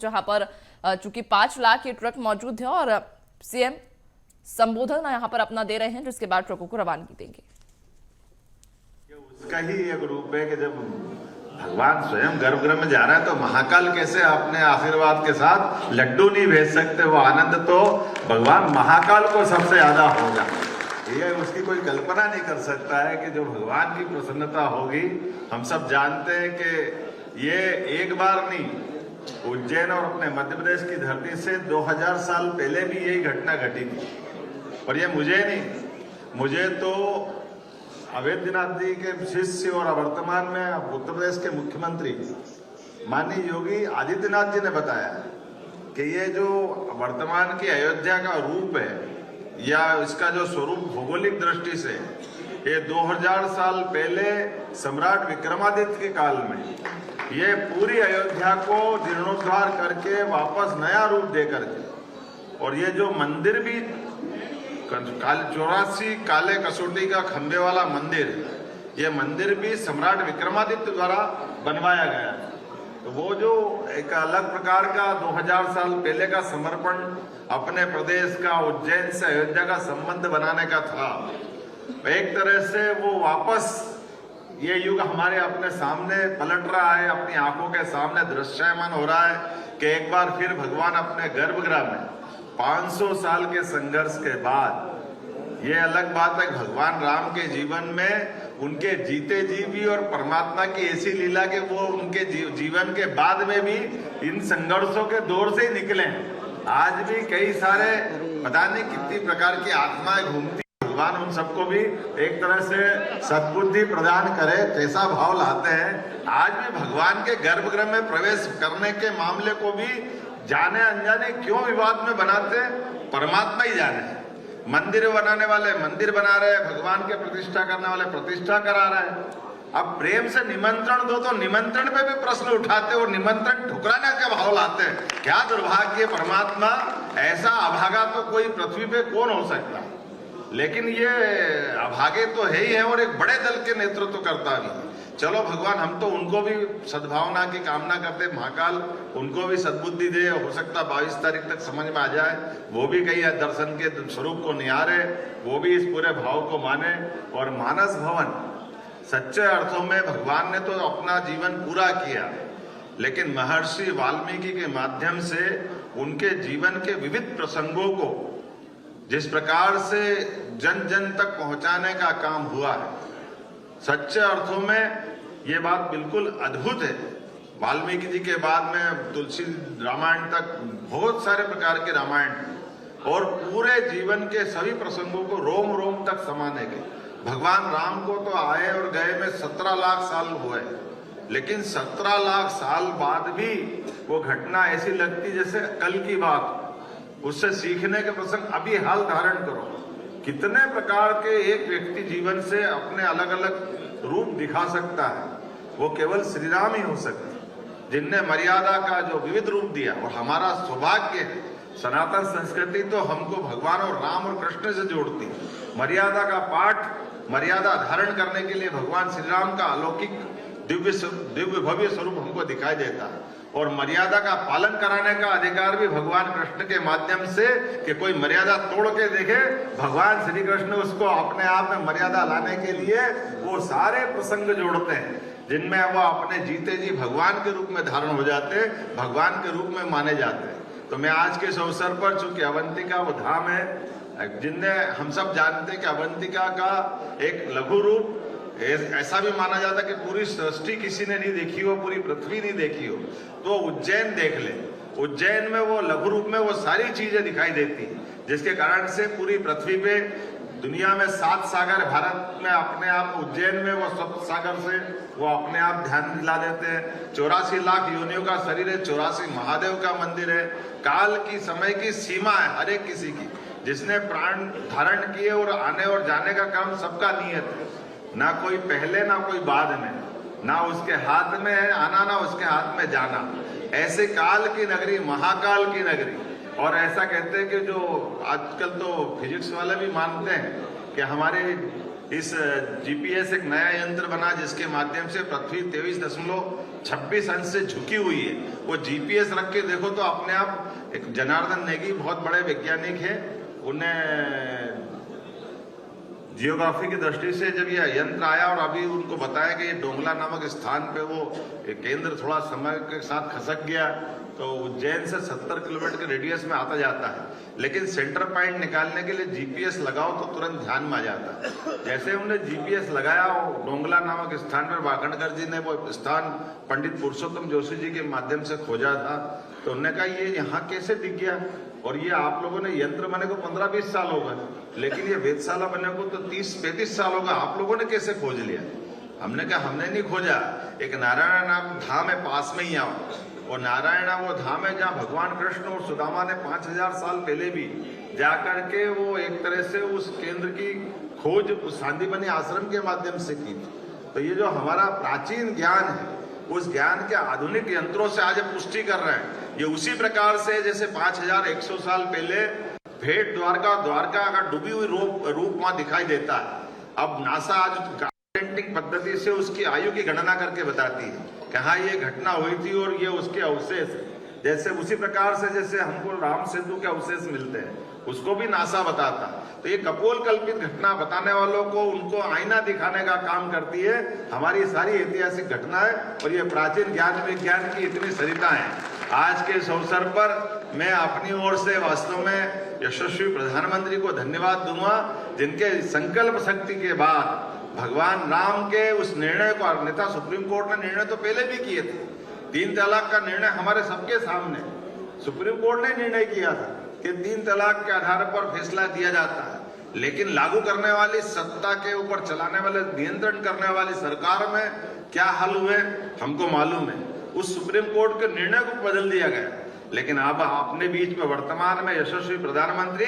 जहां पर चूंकि 5 लाख ये ट्रक मौजूद है और सीएम संबोधन यहां पर अपना दे रहे हैं, जिसके बाद ट्रकों को रवानगी देंगे। उसका ही एक रूप है कि जब भगवान स्वयं गर्भगृह में जा रहा है तो महाकाल कैसे अपने आशीर्वाद के साथ लड्डू नहीं भेज सकते। वो आनंद तो भगवान महाकाल को सबसे ज्यादा होगा। ये उसकी कोई कल्पना नहीं कर सकता है कि जो भगवान की प्रसन्नता होगी। हम सब जानते हैं कि ये एक बार नहीं, उज्जैन और अपने मध्य प्रदेश की धरती से 2000 साल पहले भी यही घटना घटी थी। और ये मुझे नहीं, मुझे तो अवैधनाथ जी के शिष्य और वर्तमान में उत्तर प्रदेश के मुख्यमंत्री माननीय योगी आदित्यनाथ जी ने बताया कि ये जो वर्तमान की अयोध्या का रूप है या इसका जो स्वरूप भौगोलिक दृष्टि से, ये 2000 साल पहले सम्राट विक्रमादित्य के काल में ये पूरी अयोध्या को जीर्णोद्धार करके वापस नया रूप दे करके, और ये जो मंदिर भी 84 काले कसौटी का खंबे वाला मंदिर, ये मंदिर भी सम्राट विक्रमादित्य द्वारा बनवाया गया। तो वो जो एक अलग प्रकार का 2000 साल पहले का समर्पण अपने प्रदेश का उज्जैन से अयोध्या का संबंध बनाने का था, एक तरह से वो वापस ये युग हमारे अपने सामने पलट रहा है, अपनी आंखों के सामने दृश्यमान हो रहा है कि एक बार फिर भगवान अपने गर्भगृह में 500 साल के संघर्ष के बाद, ये अलग बात है भगवान राम के जीवन में उनके जीते जी भी और परमात्मा की ऐसी लीला कि वो उनके जीवन के बाद में भी इन संघर्षों के दौर से ही निकले। आज भी कई सारे पता नहीं कितनी प्रकार की आत्माएं घूमती, भगवान उन सबको भी एक तरह से सद्बुद्धि प्रदान करे, कैसा भाव लाते हैं। आज भी भगवान के गर्भगृह में प्रवेश करने के मामले को भी जाने अनजाने क्यों विवाद में बनाते, परमात्मा ही जाने। मंदिर बनाने वाले मंदिर बना रहे, भगवान के प्रतिष्ठा करने वाले प्रतिष्ठा करा रहे। अब प्रेम से निमंत्रण दो तो निमंत्रण पे भी प्रश्न उठाते और निमंत्रण ठुकराने का भाव लाते हैं। क्या दुर्भाग्य परमात्मा, ऐसा अभागा तो कोई पृथ्वी पे कौन हो सकता। लेकिन ये अभागे तो है ही है और एक बड़े दल के नेतृत्व करता भी। चलो भगवान, हम तो उनको भी सद्भावना की कामना करते, महाकाल उनको भी सद्बुद्धि दे, हो सकता 22 तारीख तक समझ में आ जाए, वो भी कहीं दर्शन के स्वरूप को निहारे, वो भी इस पूरे भाव को माने। और मानस भवन सच्चे अर्थों में भगवान ने तो अपना जीवन पूरा किया, लेकिन महर्षि वाल्मीकि के माध्यम से उनके जीवन के विविध प्रसंगों को जिस प्रकार से जन जन तक पहुंचाने का काम हुआ है, सच्चे अर्थों में ये बात बिल्कुल अद्भुत है। वाल्मीकि जी के बाद में तुलसी रामायण तक बहुत सारे प्रकार के रामायण, और पूरे जीवन के सभी प्रसंगों को रोम रोम तक समाने के। भगवान राम को तो आए और गए में 17 लाख साल हुए, लेकिन 17 लाख साल बाद भी वो घटना ऐसी लगती जैसे कल की बात। उससे सीखने के प्रसंग अभी हाल धारण करो। कितने प्रकार के एक व्यक्ति जीवन से अपने अलग अलग रूप दिखा सकता है, वो केवल श्री राम ही हो सकते, जिनने मर्यादा का जो विविध रूप दिया। और हमारा सौभाग्य है, सनातन संस्कृति तो हमको भगवान और राम और कृष्ण से जोड़ती। मर्यादा का पाठ, मर्यादा धारण करने के लिए भगवान श्री राम का अलौकिक दिव्य भव्य स्वरूप हमको दिखाई देता है। और मर्यादा का पालन कराने का अधिकार भी भगवान कृष्ण के माध्यम से, कि कोई मर्यादा तोड़ के देखे, भगवान श्री कृष्ण उसको अपने आप में मर्यादा लाने के लिए वो सारे प्रसंग जोड़ते हैं, जिनमें वो अपने जीते जी भगवान के रूप में धारण हो जाते, भगवान के रूप में माने जाते हैं। तो मैं आज के इस अवसर पर, चूंकि अवंतिका वो धाम है, जिनने हम सब जानते हैं कि अवंतिका का एक लघु रूप ऐसा भी माना जाता कि पूरी सृष्टि किसी ने नहीं देखी हो, पूरी पृथ्वी नहीं देखी हो, तो उज्जैन देख ले। उज्जैन में वो लघु रूप में वो सारी चीजें दिखाई देती, जिसके कारण से पूरी पृथ्वी पे दुनिया में 7 सागर, भारत में अपने आप उज्जैन में वो सप्त सागर से वो अपने आप ध्यान दिला देते हैं। 84 लाख योनियों का शरीर है, 84 महादेव का मंदिर है। काल की समय की सीमा है हर एक किसी की, जिसने प्राण धारण किए और आने और जाने का काम सबका नियत है। ना कोई पहले ना कोई बाद में, ना उसके हाथ में है आना ना उसके हाथ में जाना। ऐसे काल की नगरी, महाकाल की नगरी। और ऐसा कहते हैं कि जो आजकल तो फिजिक्स वाले भी मानते हैं कि हमारे इस जीपीएस एक नया यंत्र बना, जिसके माध्यम से पृथ्वी 23 26 अंश से झुकी हुई है। वो जीपीएस रख के देखो तो अपने आप एक जनार्दन नेगी बहुत बड़े वैज्ञानिक है, उन्हें जियोग्राफी की दृष्टि से जब यह यंत्र आया और अभी उनको बताया कि ये डोंगला नामक स्थान पे वो केंद्र थोड़ा समय के साथ खसक गया, तो उज्जैन से 70 किलोमीटर के रेडियस में आता जाता है, लेकिन सेंटर पॉइंट निकालने के लिए जीपीएस लगाओ तो तुरंत ध्यान में आ जाता है। जैसे हमने जीपीएस लगाया डोंगला नामक स्थान पर वाकणकर जी ने वो स्थान पंडित पुरुषोत्तम जोशी जी के माध्यम से खोजा था, तो उन्होंने कहा ये यहाँ कैसे दिख गया, और ये आप लोगों ने यंत्र बने को 15-20 साल हो गए, लेकिन ये वेधशाला बने को तो 30-35 साल होगा, आप लोगों ने कैसे खोज लिया? हमने कहा हमने नहीं खोजा, एक नारायण नाम धाम है पास में ही आओ, और नारायण वो धाम है जहाँ भगवान कृष्ण और सुदामा ने 5000 साल पहले भी जाकर के वो एक तरह से उस केंद्र की खोज उस सांदीपनी आश्रम के माध्यम से की थी। तो ये जो हमारा प्राचीन ज्ञान है, उस ज्ञान के आधुनिक यंत्रों से आज पुष्टि कर रहे हैं। ये उसी प्रकार से जैसे 5100 साल पहले भेंट द्वारका का डूबी हुई रूप वहां दिखाई देता है। अब नासा आज डेटिंग पद्धति से उसकी आयु की गणना करके बताती है कि हाँ ये घटना हुई थी और ये उसके अवशेष है। जैसे उसी प्रकार से जैसे हमको राम सेतु के अवशेष मिलते हैं, उसको भी नासा बताता। तो ये कपोल कल्पित घटना बताने वालों को उनको आईना दिखाने का काम करती है हमारी सारी ऐतिहासिक घटनाएं, और ये प्राचीन ज्ञान विज्ञान की इतनी सरिताएं। आज के इस अवसर पर मैं अपनी ओर से वास्तव में यशस्वी प्रधानमंत्री को धन्यवाद दूंगा, जिनके संकल्प शक्ति के बाद भगवान राम के उस निर्णय को, अन्यथा सुप्रीम कोर्ट ने निर्णय तो पहले भी किए थे, 3 तलाक का निर्णय हमारे सबके सामने सुप्रीम कोर्ट ने निर्णय किया था कि 3 तलाक के आधार पर फैसला दिया जाता है, लेकिन लागू करने वाली सत्ता के ऊपर चलाने वाले, नियंत्रण करने वाली सरकार में क्या हाल हुए हमको मालूम है। उस सुप्रीम कोर्ट के निर्णय को बदल दिया गया, लेकिन अब अपने बीच में वर्तमान में यशस्वी प्रधानमंत्री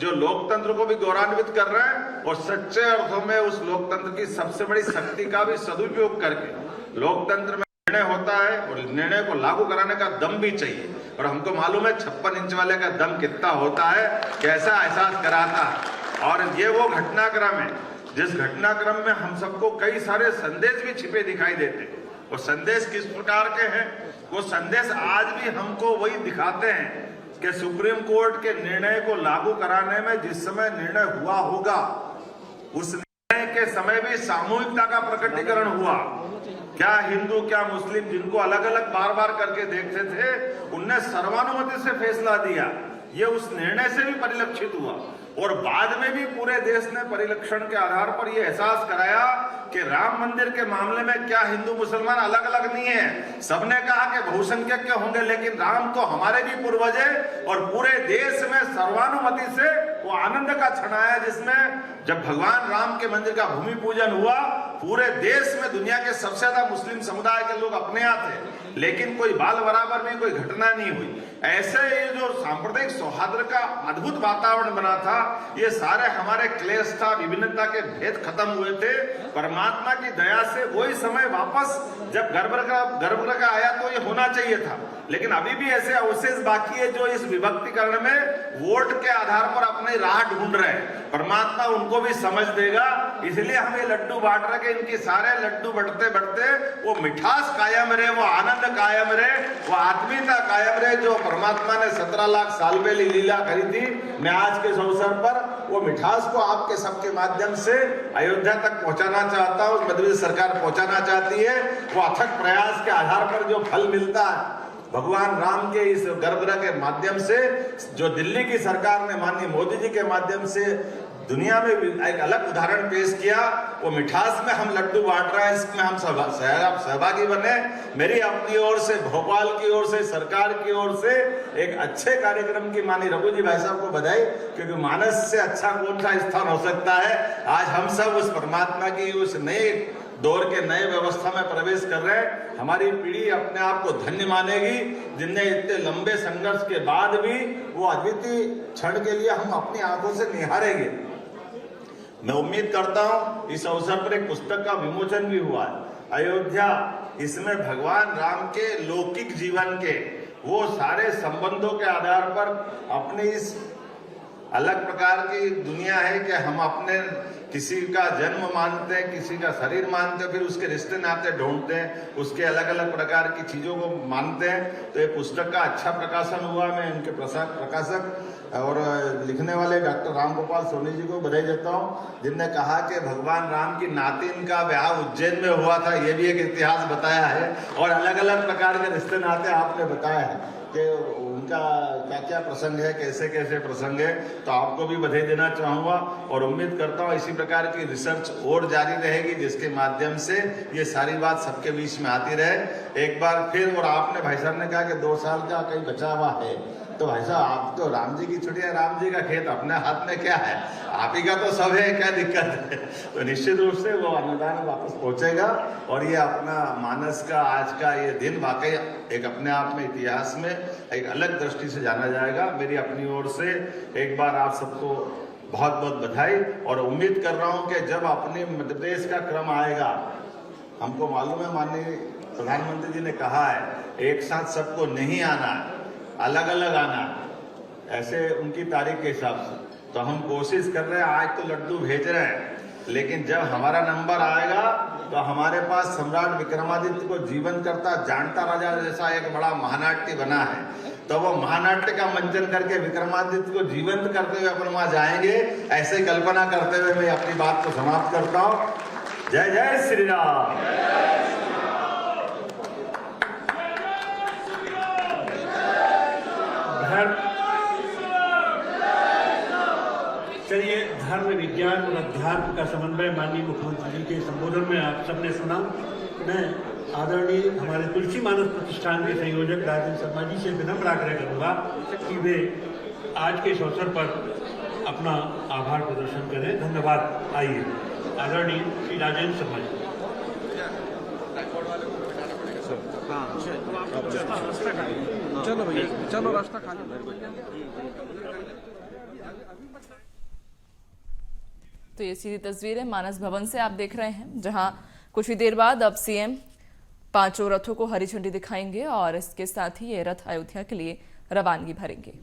जो लोकतंत्र को भी गौरवान्वित कर रहे हैं और सच्चे अर्थों में उस लोकतंत्र की सबसे बड़ी शक्ति का भी सदुपयोग करके लोकतंत्र में निर्णय होता है और निर्णय को लागू कराने का दम भी चाहिए, और हमको मालूम है 56 इंच वाले का दम कितना होता है, कैसा एहसास कराता है। और ये वो घटनाक्रम है जिस घटनाक्रम में हम सबको कई सारे संदेश भी छिपे दिखाई देते हैं, और संदेश किस प्रकार के हैं, वो संदेश आज भी हमको वही दिखाते हैं कि सुप्रीम कोर्ट के निर्णय को लागू कराने में जिस समय निर्णय हुआ होगा, उस निर्णय के समय भी सामूहिकता का प्रकटीकरण हुआ। क्या हिंदू क्या मुस्लिम, जिनको अलग अलग बार बार करके देखते थे, उनने सर्वानुमति से फैसला दिया। ये उस निर्णय से भी परिलक्षित हुआ, और बाद में भी पूरे देश ने परिलक्षण के आधार पर यह एहसास कराया कि राम मंदिर के मामले में क्या हिंदू मुसलमान अलग अलग नहीं है। सबने कहा कि बहुसंख्यक होंगे, लेकिन राम तो हमारे भी पूर्वज है, और पूरे देश में सर्वानुमति से वो आनंद का क्षण आया जिसमें जब भगवान राम के मंदिर का भूमि पूजन हुआ, पूरे देश में दुनिया के सबसे ज्यादा मुस्लिम समुदाय के लोग अपने यहाँ थे, लेकिन कोई बाल बराबर भी कोई घटना नहीं हुई। ऐसे ये जो सांप्रदायिक सौहार्द का अद्भुत वातावरण बना था, ये सारे हमारे क्लेश था, विभिन्नता के भेद खत्म हुए थे। परमात्मा की दया से वही समय वापस जब गर्भगृह का आया तो ये होना चाहिए था, लेकिन अभी भी ऐसे अवशेष बाकी है जो इस विभक्तिकरण में वोट के आधार पर अपनी राह ढूंढ रहे हैं। परमात्मा उनको भी समझ देगा, इसलिए हम ये लड्डू बांट रहे कि इनके सारे लड्डू बढ़ते बढ़ते वो मिठास कायम रहे, वो आनंद कायम रहे, वो आत्मीयता कायम रहे जो परमात्मा ने 17 लाख साल पहले लीला करी थी। मैं आज के इस अवसर पर वो मिठास को आपके सबके माध्यम से अयोध्या तक पहुंचाना चाहता हूँ, मध्य प्रदेश सरकार पहुंचाना चाहती है। वो अथक प्रयास के आधार पर जो फल मिलता है भगवान राम के इस गर्भगृह के माध्यम से, जो दिल्ली की सरकार ने माननीय मोदी जी के माध्यम से दुनिया में एक अलग उदाहरण पेश किया, वो मिठास में हम लड्डू बांट रहे हैं, इसमें हम सहभागी बने। मेरी अपनी ओर से, भोपाल की ओर से, सरकार की ओर से एक अच्छे कार्यक्रम की माननीय रघु जी भाई साहब को बधाई, क्योंकि मानस से अच्छा कौन सा स्थान हो सकता है। आज हम सब उस परमात्मा की उस नए दौर के नए व्यवस्था में प्रवेश कर रहे हैं। हमारी पीढ़ी अपने आप को धन्य मानेगी, जिनने इतने लंबे संघर्ष के बाद भी वो अद्वितीय क्षण के लिए हम अपनी आंखों से निहारेंगे। मैं उम्मीद करता हूं इस अवसर पर एक पुस्तक का विमोचन भी हुआ है, अयोध्या। इसमें भगवान राम के लौकिक जीवन के वो सारे संबंधों के आधार पर अपनी इस अलग प्रकार की दुनिया है कि हम अपने किसी का जन्म मानते हैं, किसी का शरीर मानते हैं, फिर उसके रिश्ते नाते ढूंढते हैं, उसके अलग अलग प्रकार की चीजों को मानते हैं। तो ये पुस्तक का अच्छा प्रकाशन हुआ। मैं इनके प्रकाशक और लिखने वाले डॉक्टर राम गोपाल सोनी जी को बधाई देता हूँ, जिनने कहा कि भगवान राम की नातिन का ब्याह उज्जैन में हुआ था। ये भी एक इतिहास बताया है और अलग अलग प्रकार के रिश्ते नाते आपने बताया है कि उनका क्या क्या प्रसंग है, कैसे कैसे प्रसंग है। तो आपको भी बधाई देना चाहूँगा और उम्मीद करता हूँ इसी प्रकार की रिसर्च और जारी रहेगी, जिसके माध्यम से ये सारी बात सबके बीच में आती रहे। एक बार फिर, और आपने भाई साहब ने कहा कि 2 साल का कहीं बचा हुआ है, तो भाई साहब आप तो राम जी की छुट्टियां, राम जी का खेत अपने हाथ में क्या है, आप ही का तो सब है, क्या दिक्कत है। तो निश्चित रूप से वो अनुदान वापस पहुंचेगा और ये अपना मानस का आज का ये दिन वाकई एक अपने आप में इतिहास में एक अलग दृष्टि से जाना जाएगा। मेरी अपनी ओर से एक बार आप सबको बहुत बहुत बधाई और उम्मीद कर रहा हूं कि जब अपने मध्य प्रदेश का क्रम आएगा, हमको मालूम है माननीय प्रधानमंत्री जी ने कहा है एक साथ सबको नहीं आना, अलग अलग आना, ऐसे उनकी तारीख के हिसाब से। तो हम कोशिश कर रहे हैं, आज तो लड्डू भेज रहे हैं, लेकिन जब हमारा नंबर आएगा तो हमारे पास सम्राट विक्रमादित्य को जीवन करता जानता राजा जैसा एक बड़ा महानाट्य बना है। तो वो महानाट्य का मंचन करके विक्रमादित्य को जीवंत करते हुए अपन वहां जाएंगे। ऐसे कल्पना करते हुए मैं अपनी बात को समाप्त करता हूँ। जय जय श्री राम। चलिए, धर्म विज्ञान और अध्यात्म का समन्वय माननीय मुख्यमंत्री जी के संबोधन में आप सबने सुना। मैं आदरणीय हमारे तुलसी मानस प्रतिष्ठान के संयोजक राजेंद्र शर्मा जी से विनम्र आग्रह करूँगा कि वे आज के इस अवसर पर अपना आभार प्रदर्शन करें। धन्यवाद। आइए आदरणीय श्री राजेंद्र शर्मा जी। चलो भैया, चलो रास्ता खाली। तो ये सीधी तस्वीरें मानस भवन से आप देख रहे हैं, जहां कुछ ही देर बाद अब सीएम 5 रथों को हरी झंडी दिखाएंगे और इसके साथ ही ये रथ अयोध्या के लिए रवानगी भरेंगे।